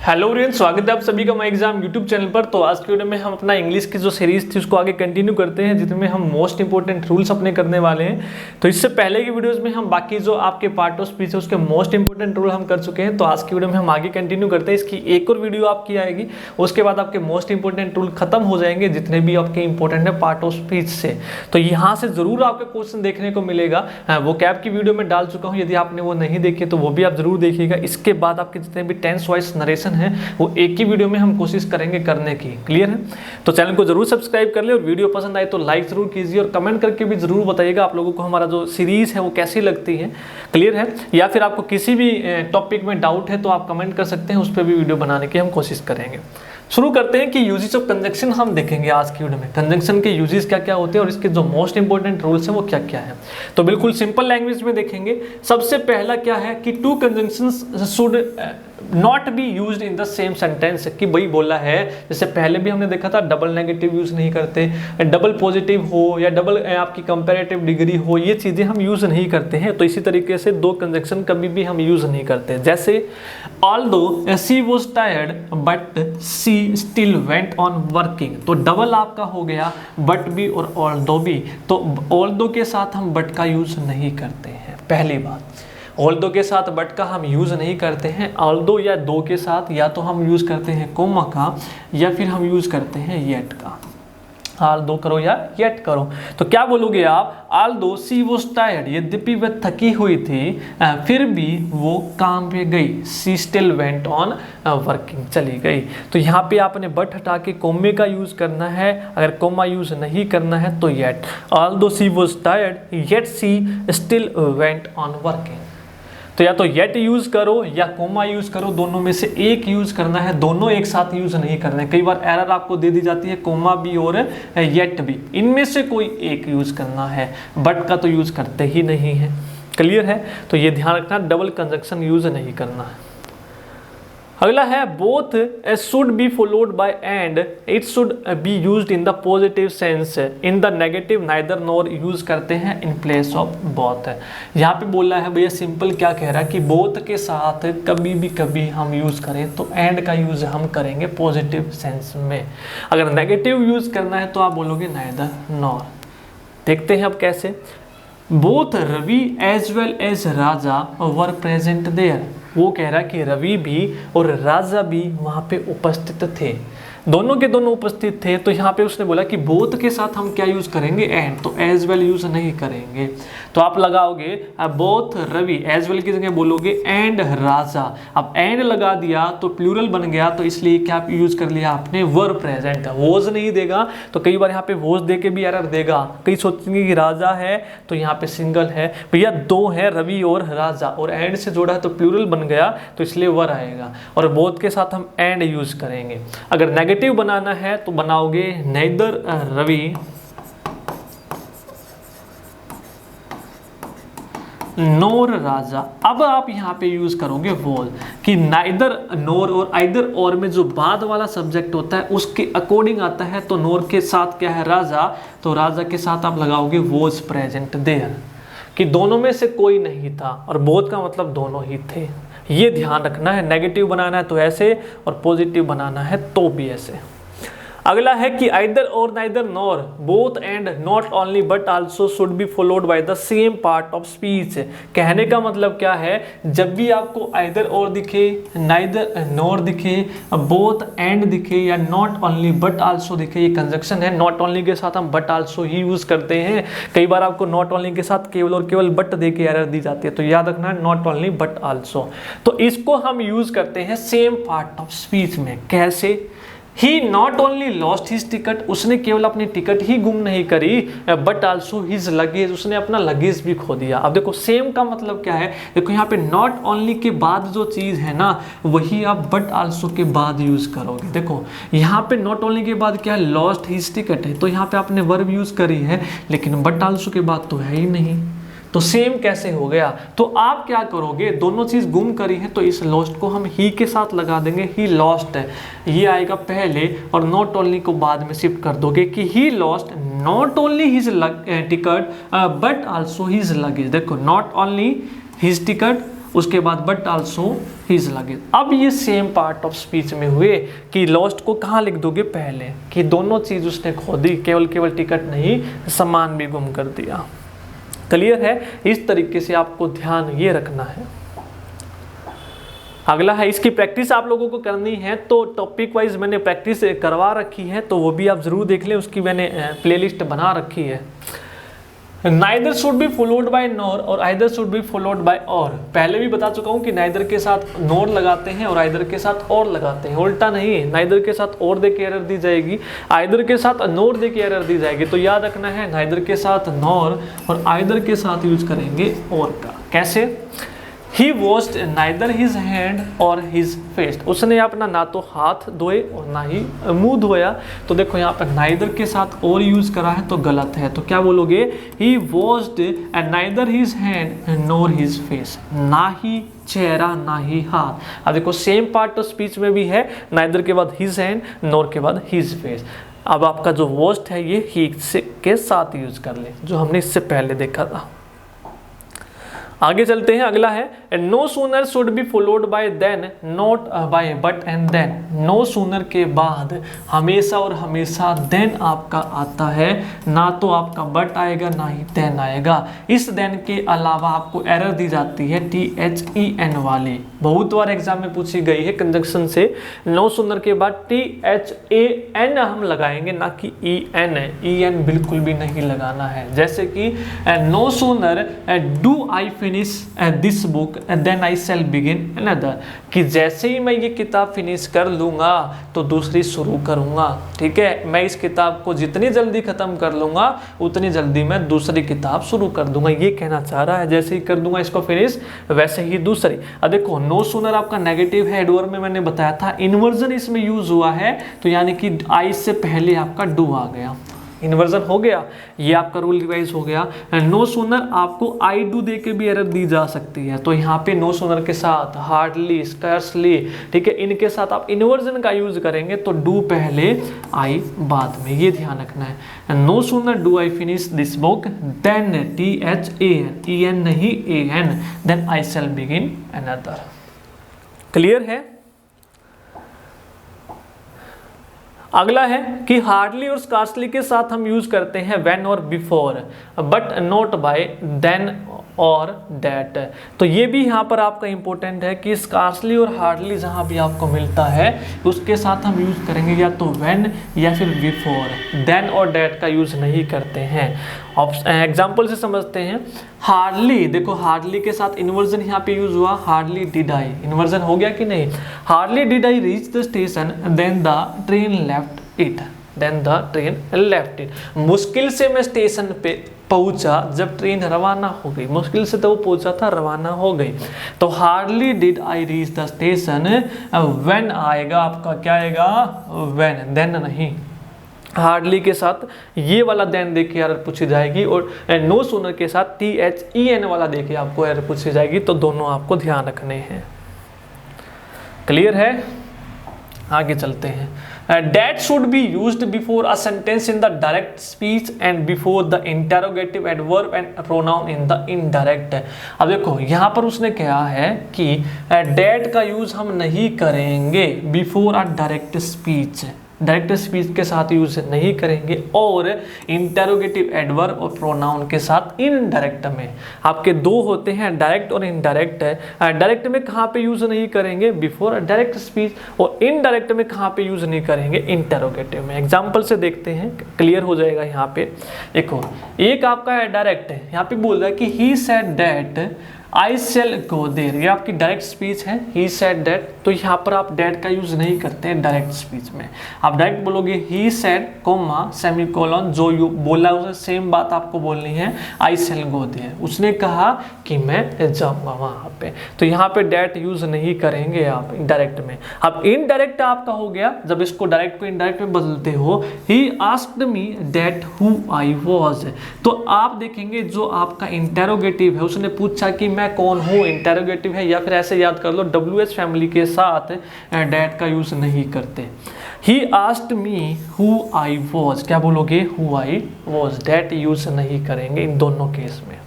Hello friends, स्वागत है आप सभी का माई एग्जाम यूट्यूब चैनल पर। तो आज की वीडियो में हम अपना इंग्लिश की जो सीरीज थी उसको आगे कंटिन्यू करते हैं, जिसमें हम मोस्ट इंपोर्टेंट रूल्स अपने करने वाले हैं। तो इससे पहले की वीडियोस में हम बाकी जो आपके पार्ट ऑफ स्पीच है उसके मोस्ट इंपोर्टेंट रूल हम कर चुके हैं। तो आज की वीडियो में हम आगे कंटिन्यू करते हैं। इसकी एक और वीडियो आपकी आएगी, उसके बाद आपके मोस्ट इंपोर्टेंट रूल खत्म हो जाएंगे जितने भी आपके इंपॉर्टेंट है पार्ट ऑफ स्पीच से। तो यहाँ से जरूर आपका क्वेश्चन देखने को मिलेगा। वो कैप की वीडियो में डाल चुका हूँ, यदि आपने वो नहीं देखी तो वो भी आप जरूर देखिएगा। इसके बाद आपके जितने भी टेंस वॉइस नरेशन है वो एक ही वीडियो में हम कोशिश करेंगे करने की। क्लियर है? तो चैनल को जरूर सब्सक्राइब कर ले और वीडियो पसंद आए तो लाइक जरूर कीजिए और कमेंट करके भी जरूर बताइएगा आप लोगों को हमारा जो सीरीज है वो कैसी लगती है। क्लियर है? या फिर आपको किसी भी टॉपिक में डाउट है तो आप कमेंट कर सकते हैं, उस पर भी वीडियो बनाने की हम कोशिश करेंगे। शुरू करते हैं कि यूजेस ऑफ कंजंक्शन हम देखेंगे आज की वीडियो में। कंजंक्शन के यूजेस क्या क्या होते हैं और इसके जो मोस्ट इंपोर्टेंट रूल्स हैं वो क्या क्या है। तो बिल्कुल सिंपल लैंग्वेज में देखेंगे। सबसे पहला क्या है कि two conjunctions should not be used in the same sentence. कि भाई बोला है, जैसे पहले भी हमने देखा था डबल नेगेटिव यूज नहीं करते, डबल पॉजिटिव हो या डबल आपकी कंपैरेटिव डिग्री हो, ये चीजें हम यूज नहीं करते हैं। तो इसी तरीके से दो कंजंक्शन कभी भी हम यूज नहीं करते। जैसे although she was tired but she still went on working, तो डबल आपका हो गया बट भी और ऑल्दो भी। तो ऑल्दो के साथ हम बट का यूज नहीं करते हैं। पहली बात, ऑल्दो के साथ बट का हम यूज नहीं करते हैं। ऑल्दो या दो के साथ या तो हम यूज करते हैं कोमा का या फिर हम यूज करते हैं येट का। ऑल्दो करो या येट करो। तो क्या बोलोगे आप? ऑल्दो शी वाज टायर्ड, यद्यपि वह थकी हुई थी फिर भी वो काम पे गई। She still went on working, चली गई। तो यहाँ पे आपने बट हटा के कोमे का यूज करना है। अगर कोमा यूज नहीं करना है तो yet. Although she was tired yet she still went on working. तो या तो येट यूज करो या कोमा यूज करो, दोनों में से एक यूज करना है, दोनों एक साथ यूज नहीं करना है। कई बार एरर आपको दे दी जाती है कोमा भी और येट भी, इनमें से कोई एक यूज करना है। बट का तो यूज करते ही नहीं है। क्लियर है? तो ये ध्यान रखना, डबल कंजंक्शन यूज नहीं करना है। अगला है both should be followed bye and it should be used in the positive sense. In the negative neither nor use करते हैं इन प्लेस ऑफ बोथ। यहाँ पे बोला है भैया, सिंपल क्या कह रहा है कि बोथ के साथ कभी हम यूज करें तो एंड का यूज हम करेंगे पॉजिटिव सेंस में। अगर नेगेटिव यूज करना है तो आप बोलोगे नाइदर नॉर। देखते हैं अब कैसे। Both Ravi as well as Raja were present there. वो कह रहा है कि रवि भी और राजा भी वहां पे उपस्थित थे, दोनों के दोनों उपस्थित थे। तो यहाँ पे उसने बोला कि बोथ के साथ हम क्या यूज करेंगे? एंड। तो एज वेल यूज नहीं करेंगे। तो आप लगाओगे बोथ रवि, एज वेल की जगह बोलोगे एंड राजा। अब एंड लगा दिया तो प्लूरल बन गया, तो इसलिए क्या यूज कर लिया आपने? Were present. वोज नहीं देगा तो कई बार यहाँ पे वोज दे के भी एरर देगा। कई सोचेंगे कि राजा है तो यहाँ पे सिंगल है, भैया दो है रवि और राजा, और एंड से जोड़ा है तो प्लूरल बन गया, तो इसलिए वर आएगा। और बोथ के साथ हम एंड यूज करेंगे। अगर नेगेटिव बनाना है तो बनाओगे नेदर रवि नोर राजा। अब आप यहाँ पे यूज करोगे वोल, कि नाइदर नोर और आइदर और में जो बाद वाला सब्जेक्ट होता है उसके अकॉर्डिंग आता है। तो नोर के साथ क्या है? राजा। तो राजा के साथ आप लगाओगे वॉज प्रेजेंट देयर, कि दोनों में से कोई नहीं था, और बोथ का मतलब दोनों ही थे। ये ध्यान रखना है। नेगेटिव बनाना है तो ऐसे और पॉजिटिव बनाना है तो भी ऐसे। अगला है कि आइदर और neither nor both and not only but also should be followed by the same part of speech. कहने का मतलब क्या है? जब भी आपको आइदर और दिखे, नाइदर नॉर दिखे, बोथ एंड दिखे या नॉट ओनली बट आल्सो दिखे, ये कंजंक्शन है। नॉट ओनली के साथ हम बट आल्सो ही यूज करते हैं। कई बार आपको नॉट ओनली के साथ केवल और केवल बट दे के एरर दी जाती है, तो याद रखना है नॉट ओनली बट आल्सो। तो इसको हम यूज करते हैं सेम पार्ट ऑफ स्पीच में। कैसे? He not only lost his ticket, उसने केवल अपनी टिकट ही गुम नहीं करी, बट आल्सो हिज लगेज, उसने अपना लगेज भी खो दिया। अब देखो सेम का मतलब क्या है? देखो यहाँ पे नॉट ओनली के बाद जो चीज है ना, वही आप बट आल्सो के बाद यूज करोगे। देखो यहाँ पे नॉट ओनली के बाद क्या है? लॉस्ट हिज टिकट है, तो यहाँ पे आपने वर्ब यूज करी है, लेकिन बट आल्सो के बाद तो है ही नहीं। तो सेम कैसे हो गया? तो आप क्या करोगे? दोनों चीज गुम करी है तो इस लॉस्ट को हम ही के साथ लगा देंगे। ही लॉस्ट है, ये आएगा पहले, और नॉट ओनली को बाद में शिफ्ट कर दोगे कि he lost not only his ticket but also his luggage. देखो नॉट ओनली हिज टिकट उसके बाद बट आल्सो हिज लगेज। अब ये सेम पार्ट ऑफ स्पीच में हुए कि लॉस्ट को कहाँ लिख दोगे पहले, कि दोनों चीज उसने खो दी, केवल टिकट नहीं सामान भी गुम कर दिया। क्लियर है? इस तरीके से आपको ध्यान ये रखना है। अगला है, इसकी प्रैक्टिस आप लोगों को करनी है, तो टॉपिक वाइज मैंने प्रैक्टिस करवा रखी है, तो वो भी आप जरूर देख लें, उसकी मैंने प्लेलिस्ट बना रखी है। Neither should be followed by nor और either should be followed by or. पहले भी बता चुका हूं कि नाइदर के साथ नॉर लगाते हैं और आइदर के साथ और लगाते हैं, उल्टा नहीं है। नाइदर के साथ और दे के एरर दी जाएगी, आइदर के साथ नॉर दे के एरर दी जाएगी। तो याद रखना है, नाइदर के साथ नॉर और आइदर के साथ यूज करेंगे और का। कैसे? He washed neither his hand or his face। उसने अपना ना तो हाथ धोए और ना ही मुंह धोया। तो देखो यहाँ पर neither के साथ और यूज करा है तो गलत है, तो क्या बोलोगे? He washed neither his hand nor his face। ना ही चेहरा ना ही हाथ। अब देखो सेम पार्ट तो स्पीच में भी है, neither के बाद his hand, nor के बाद his face। अब आपका जो washed है ये he के साथ यूज कर ले, जो हमने इससे पहले देखा था। आगे चलते हैं। अगला है, no sooner should be followed by than not by but and then. No sooner के बाद हमेशा और हमेशा देन आपका आता है, ना तो आपका बट आएगा ना ही देन आएगा। इस देन के अलावा आपको एरर दी जाती है THEN वाली, बहुत बार एग्जाम में पूछी गई है कंजंक्शन से। नो सूनर के बाद THAN हम लगाएंगे, ना कि EN बिल्कुल भी नहीं लगाना है। जैसे कि no sooner do I finish this book than I shall begin another, कि जैसे ही मैं ये किताब फिनिश कर लूँगा तो दूसरी शुरू करूँगा। ठीक है, मैं इस किताब को जितनी जल्दी ख़त्म कर लूँगा उतनी जल्दी मैं दूसरी किताब शुरू कर दूँगा, ये कहना चाह रहा है। जैसे ही कर दूँगा इसको फिनिश, वैसे ही दूसरी। अब देखो नो सूनर आपका नेगेटिव है, एडवर्ब में मैंने बताया था, इन्वर्जन इसमें यूज हुआ है, तो यानी कि आई से पहले आपका डू आ गया, इन्वर्जन हो गया। ये आपका रूल रिवाइज हो गया। नो सूनर आपको आई डू दे के भी एरर दी जा सकती है, तो यहाँ पे नो सूनर के साथ हार्डली, स्कैर्सली, ठीक है, इनके साथ आप इन्वर्जन का यूज करेंगे तो डू पहले आई बाद में, ये ध्यान रखना है। No sooner do I finish this book than THAN नहीं AN than I shall begin another. Clear है? अगला है कि हार्डली और स्कार्सली के साथ हम यूज करते हैं व्हेन और before, but not by then और दैट। तो ये भी यहाँ पर आपका इंपॉर्टेंट है कि स्कार्सली और हार्डली जहाँ भी आपको मिलता है उसके साथ हम यूज करेंगे या तो व्हेन या फिर बिफोर, देन और दैट का यूज नहीं करते हैं। एग्जाम्पल से समझते हैं। हार्डली, देखो हार्डली के साथ इन्वर्जन यहाँ पे यूज हुआ, हार्डली डिड आई, इन्वर्जन हो गया कि नहीं? Hardly did I reach the station than the train left it, than the train left it. मुश्किल से मैं स्टेशन पे पहुंचा जब ट्रेन रवाना हो गई, मुश्किल से तो वो पहुंचा था, रवाना हो गई। तो hardly did I reach the station, when आएगा आपका, क्या आएगा? व्हेन, देन नहीं। हार्डली के साथ ये वाला देन देके एरर पूछी जाएगी और नो सूनर के साथ THEN वाला देके आपको एरर पूछी जाएगी, तो दोनों आपको ध्यान रखने हैं। क्लियर है? आगे चलते हैं। That should be used before a sentence in the direct speech and before the interrogative adverb and pronoun in the indirect। अब देखो यहाँ पर उसने कहा है कि that का यूज हम नहीं करेंगे before a direct speech, direct speech के साथ यूज नहीं करेंगे, और इंटेरोगेटिव एडवर्ब और प्रोनाउन के साथ इनडायरेक्ट में। आपके दो होते हैं, डायरेक्ट और इनडायरेक्ट। डायरेक्ट में कहाँ पे यूज नहीं करेंगे? Before direct speech. और इनडायरेक्ट में कहाँ पे यूज नहीं करेंगे? इंटेरोगेटिव में। एग्जाम्पल से देखते हैं, क्लियर हो जाएगा। यहाँ पे देखो, एक आपका है डायरेक्ट है, यहाँ पे बोल रहा है कि he said that I shall go there, ये आपकी डायरेक्ट स्पीच है, ही सेड दैट। तो यहाँ पर आप दैट का यूज नहीं करते हैं डायरेक्ट स्पीच में, आप डायरेक्ट बोलोगे ही सेड कोमा सेमीकोलन, जो यू बोला उसे सेम बात आपको बोलनी है, आई शैल गो देयर, उसने कहा कि मैं जाऊँगा वहाँ पे। तो यहाँ पे दैट यूज नहीं करेंगे आप डायरेक्ट में। अब इनडायरेक्ट आपका हो गया, जब इसको डायरेक्ट को इनडायरेक्ट में बदलते हो, he asked me that who I was. तो आप देखेंगे जो आपका इंटेरोगेटिव है, उसने पूछा कि मैं कौन हूँ, इंटेरोगेटिव है। या फिर ऐसे याद कर लो, WH फैमिली के साथ डैट का यूज नहीं करते। He asked me who I was, क्या बोलोगे? Who I was, that use नहीं करेंगे इन दोनों केस में।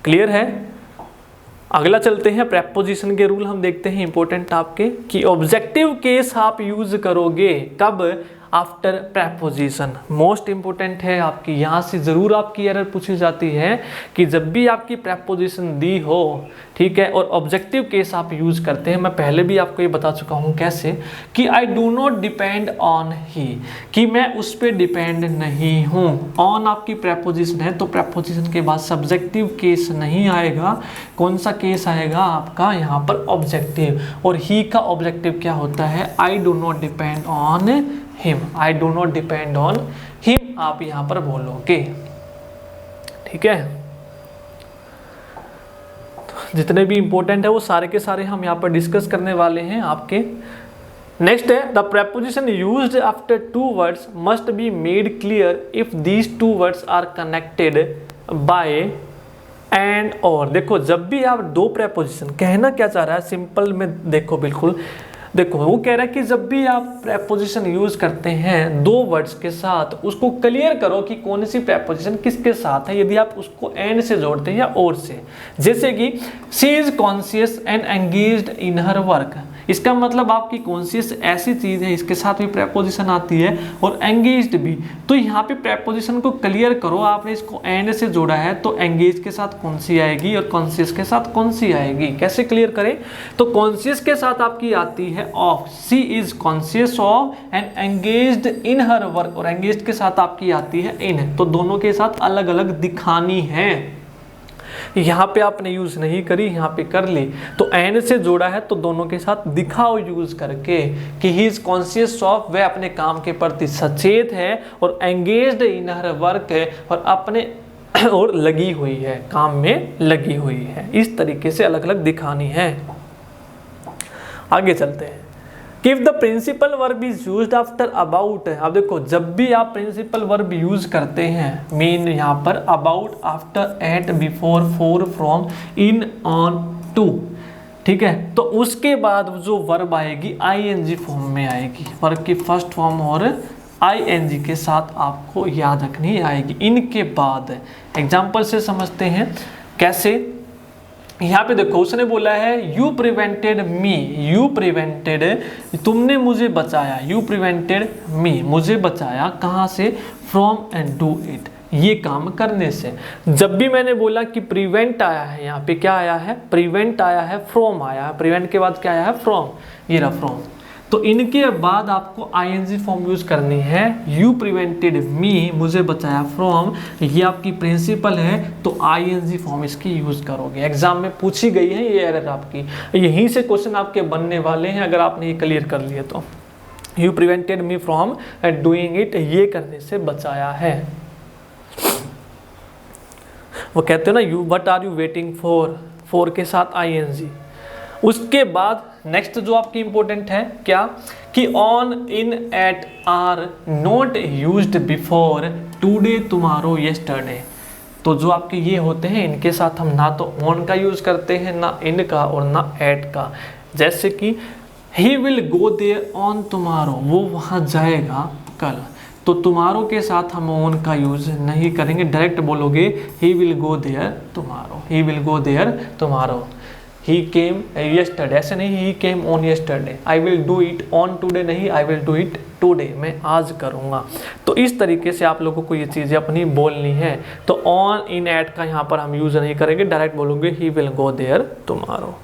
क्लियर है? अगला चलते हैं प्रेपोजिशन के रूल हम देखते हैं इंपॉर्टेंट आपके, कि ऑब्जेक्टिव केस आप यूज करोगे कब, आफ्टर प्रेपोजिशन। मोस्ट इंपॉर्टेंट है आपकी, यहाँ से ज़रूर आपकी एरर पूछी जाती है कि जब भी आपकी प्रेपोजिशन दी हो, ठीक है, और ऑब्जेक्टिव केस आप यूज करते हैं, मैं पहले भी आपको ये बता चुका हूँ कैसे, कि I do not depend on he, कि मैं उस पर डिपेंड नहीं हूँ। ऑन आपकी प्रेपोजिशन है तो प्रेपोजिशन के बाद सब्जेक्टिव केस नहीं आएगा, कौन सा केस आएगा आपका यहाँ पर ऑब्जेक्टिव, और ही का ऑब्जेक्टिव क्या होता है, आई do not depend on him, I do not depend on him आप यहाँ पर बोलोगे, ठीक है। तो जितने भी इंपॉर्टेंट है वो सारे के सारे हम यहाँ पर डिस्कस करने वाले हैं आपके। नेक्स्ट है, the preposition used after two words must be made clear if these two words are connected by and और। देखो जब भी आप दो प्रेपोजिशन, कहना क्या चाह रहा है सिंपल में, देखो बिल्कुल देखो वो कह रहा है कि जब भी आप प्रेपोजिशन यूज करते हैं दो वर्ड्स के साथ, उसको क्लियर करो कि कौन सी प्रेपोजिशन किसके साथ है, यदि आप उसको एंड से जोड़ते हैं या और से। जैसे कि she is conscious and engaged in her work, इसका मतलब आपकी कॉन्शियस ऐसी चीज है, इसके साथ भी प्रेपोजिशन आती है और एंगेज्ड भी, तो यहाँ पे प्रेपोजिशन को क्लियर करो, आपने इसको एंड से जोड़ा है तो एंगेज के साथ कौन सी आएगी और कॉन्शियस के साथ कौन सी आएगी, कैसे क्लियर करें, तो कॉन्शियस के साथ आपकी आती है of, she is conscious of and engaged in her work, और एंगेज्ड के साथ आपकी आती है इन, तो दोनों के साथ अलग अलग दिखानी है। यहाँ पे आपने यूज नहीं करी, यहाँ पे कर ली, तो एंड से जोड़ा है तो दोनों के साथ दिखाओ यूज करके कि ही इज कॉन्शियस ऑफ, वह अपने काम के प्रति सचेत है, और एंगेज्ड इन हर वर्क है, और अपने और लगी हुई है, काम में लगी हुई है। इस तरीके से अलग अलग दिखानी है। आगे चलते हैं, कि if the principal verb is used after about. अब देखो जब भी आप प्रिंसिपल वर्ब यूज करते हैं, मीन यहाँ पर about, after, at, before, for, from, in, on, to, ठीक है, तो उसके बाद जो वर्ब आएगी आईएनजी फॉर्म में आएगी, वर्ब की फर्स्ट फॉर्म और आईएनजी के साथ आपको याद रखनी आएगी। इनके बाद एग्जाम्पल से समझते हैं कैसे। यहाँ पे देखो उसने बोला है you prevented me, you prevented, तुमने मुझे बचाया, यू प्रिवेंटेड मी, मुझे बचाया कहाँ से, फ्रॉम एंड डू इट, ये काम करने से। जब भी मैंने बोला कि प्रिवेंट आया है, यहाँ पे क्या आया है, प्रिवेंट आया है, फ्रॉम आया है, प्रिवेंट के बाद क्या आया है, फ्रॉम, ये रहा फ्रॉम, तो इनके बाद आपको आईएनजी फॉर्म यूज करनी है। यू प्रिवेंटेड मी, मुझे बचाया, फ्रॉम, ये आपकी प्रिंसिपल है तो आईएनजी फॉर्म इसकी यूज करोगे। एग्जाम में पूछी गई है ये एरर आपकी, यहीं से क्वेश्चन आपके बनने वाले हैं अगर आपने ये क्लियर कर लिए तो। You prevented me from doing it, ये करने से बचाया है। वो कहते हो ना you what are you waiting for, for के साथ आईएनजी। उसके बाद नेक्स्ट जो आपकी इंपॉर्टेंट है क्या, कि on, in, at are not used before today, tomorrow, yesterday. तो जो आपके ये होते हैं इनके साथ हम ना तो ऑन का यूज करते हैं, ना इन का और ना एट का। जैसे कि he will go there on tomorrow, वो वहाँ जाएगा कल, तो टुमारो के साथ हम ऑन का यूज नहीं करेंगे, डायरेक्ट बोलोगे he will go there tomorrow, he will go there tomorrow. He came yesterday, ऐसे नहीं he came on yesterday, I will do it on today नहीं, I will do it today, मैं आज करूँगा। तो इस तरीके से आप लोगों को ये चीज़ें अपनी बोलनी है। तो on, in, at का यहाँ पर हम यूज़ नहीं करेंगे, डायरेक्ट बोलोगे he will go there tomorrow।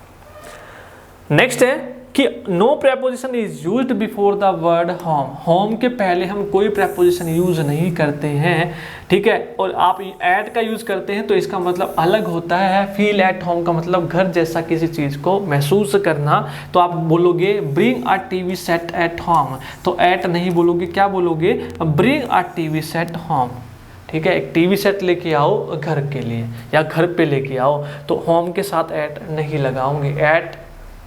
Next है कि no preposition is used before the word home, home के पहले हम कोई प्रेपोजिशन यूज नहीं करते हैं, ठीक है। और आप एट का यूज करते हैं तो इसका मतलब अलग होता है। फील एट होम का मतलब घर जैसा किसी चीज़ को महसूस करना, तो आप बोलोगे bring a TV set at home, तो एट नहीं बोलोगे, क्या बोलोगे, bring a TV set home, ठीक है। एक टीवी सेट लेके आओ घर के लिए या घर पे लेके आओ, तो होम के साथ एट नहीं लगाओगे। एट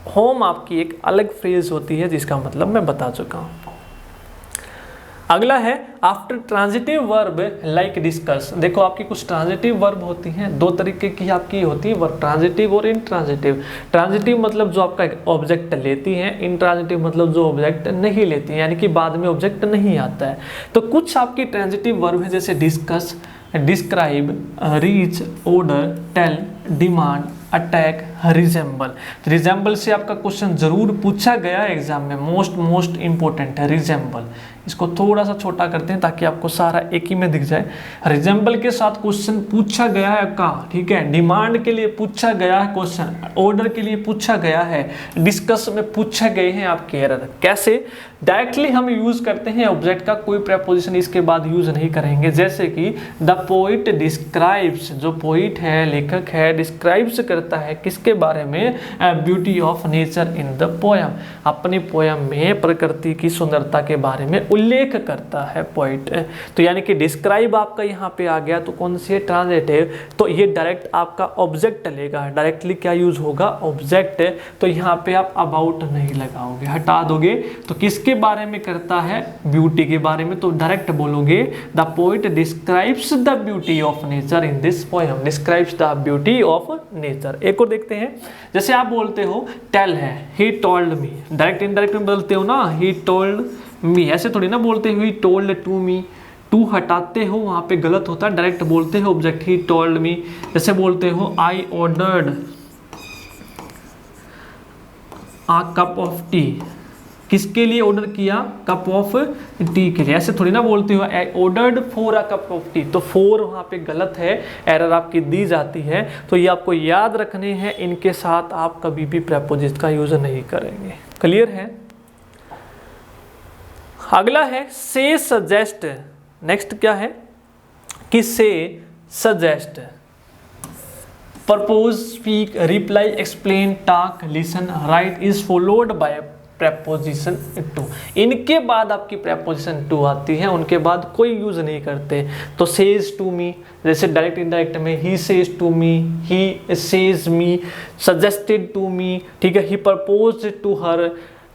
होम आपकी एक अलग फ्रेज होती है जिसका मतलब मैं बता चुका हूँ। अगला है after transitive verb like discuss. देखो आपकी कुछ ट्रांजिटिव वर्ब होती हैं, दो तरीके की आपकी होती है वर्ब, ट्रांजिटिव और इनट्रांजिटिव। ट्रांजिटिव मतलब जो आपका ऑब्जेक्ट लेती हैं, इनट्रांजिटिव मतलब जो ऑब्जेक्ट नहीं लेती हैं, यानी कि बाद में ऑब्जेक्ट नहीं आता है। तो कुछ आपकी ट्रांजिटिव वर्ब है जैसे discuss, describe, reach, order, tell, demand, attack, resemble. Resemble से आपका क्वेश्चन जरूर पूछा गया है एग्जाम में, मोस्ट इंपॉर्टेंट है रिजेंबल। इसको थोड़ा सा छोटा करते हैं ताकि आपको सारा एक ही में दिख जाए। रिजेंबल के साथ क्वेश्चन पूछा गया है का, ठीक है, डिमांड के लिए पूछा गया है क्वेश्चन, ऑर्डर के लिए पूछा गया है, डिस्कस में पूछे गए हैं आपके एरर। कैसे? डायरेक्टली हम यूज करते हैं ऑब्जेक्ट का, कोई प्रेपोजिशन इसके बाद यूज नहीं करेंगे। जैसे कि द पोइट डिस्क्राइब्स, जो पोइट है, लेखक है, डिस्क्राइब्स करता है किसके बारे में? Beauty of nature in the poem, अपनी पोयम में प्रकृति की सुंदरता के बारे में उल्लेख करता है पोइट। तो यानी कि डिस्क्राइब आपका यहाँ पे आ गया, तो कौन सी है? ट्रांजिटिव। तो ये डायरेक्ट आपका ऑब्जेक्ट लेगा, डायरेक्टली क्या यूज होगा? ऑब्जेक्ट। तो यहाँ पे आप अबाउट नहीं लगाओगे, हटा दोगे। तो किसके बारे में करता है? ब्यूटी के बारे में। तो डायरेक्ट बोलोगे the poet describes the beauty of nature in this poem, describes the beauty of nature. एक और देखते हैं, जैसे आप बोलते हो टेल है, he told me, direct indirect में बोलते हो ना, ही टोल्ड मी, ऐसे थोड़ी ना बोलते हुई टोल्ड टू मी, टू हटाते हो वहां पे गलत होता है, डायरेक्ट बोलते हो ऑब्जेक्ट, ही टोल्ड मी। जैसे बोलते हो I ordered a cup of tea, किसके लिए ऑर्डर किया? कप ऑफ टी के लिए। ऐसे थोड़ी ना बोलते हो I ordered for a cup of T, तो फॉर वहां पे गलत है, एरर आपकी दी जाती है। तो ये आपको याद रखने हैं, इनके साथ आप कभी भी प्रेपोजिशन का यूज नहीं करेंगे। क्लियर है? अगला है से सजेस्ट। नेक्स्ट क्या है कि से suggest, propose, speak, reply, explain, talk, listen, write is followed by preposition to. इनके बाद आपकी प्रेपोजिशन टू आती है, उनके बाद कोई यूज नहीं करते। तो सेज टू मी, जैसे डायरेक्ट इनडायरेक्ट में he says to me, he says me, suggested to me, ठीक है, he proposed to her,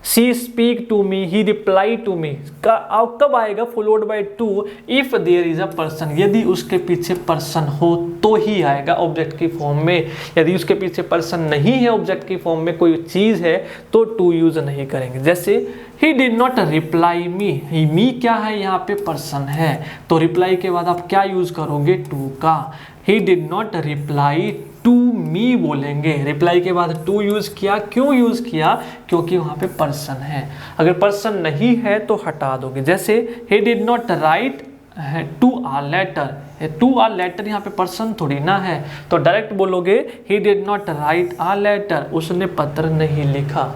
she speak to me, he reply to me. कब आएगा? Followed by to if there is a person, यदि उसके पीछे person हो तो ही आएगा ऑब्जेक्ट की फॉर्म में। यदि उसके पीछे पर्सन नहीं है, ऑब्जेक्ट की फॉर्म में कोई चीज है, तो टू यूज नहीं करेंगे। जैसे he did not reply me, me क्या है? यहाँ पे पर्सन है, तो रिप्लाई के बाद आप क्या यूज करोगे? टू का। He did not reply to me बोलेंगे, रिप्लाई के बाद टू यूज किया। क्यों यूज किया? क्योंकि वहां पे पर्सन है। अगर पर्सन नहीं है तो हटा दोगे। जैसे he did not write to a letter, to a letter, यहाँ पे पर्सन थोड़ी ना है, तो डायरेक्ट बोलोगे he did not write a letter, उसने पत्र नहीं लिखा।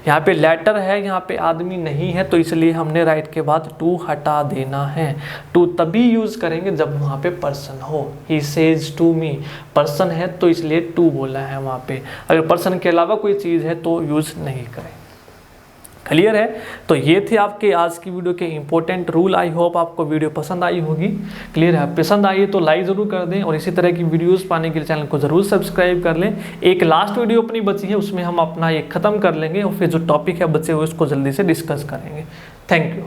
यहाँ पे लेटर है, यहाँ पे आदमी नहीं है, तो इसलिए हमने राइट के बाद टू हटा देना है। टू तभी यूज करेंगे जब वहाँ पे पर्सन हो। He says to me, person है तो इसलिए टू बोला है वहाँ पे। अगर पर्सन के अलावा कोई चीज़ है तो यूज नहीं करें। क्लियर है? तो ये थे आपके आज की वीडियो के इंपॉर्टेंट रूल। आई होप आपको वीडियो पसंद आई होगी। क्लियर है? पसंद आई तो लाइक ज़रूर कर दें, और इसी तरह की वीडियोस पाने के लिए चैनल को ज़रूर सब्सक्राइब कर लें। एक लास्ट वीडियो अपनी बची है, उसमें हम अपना ये ख़त्म कर लेंगे और फिर जो टॉपिक है बचे हुए उसको जल्दी से डिस्कस करेंगे। Thank you.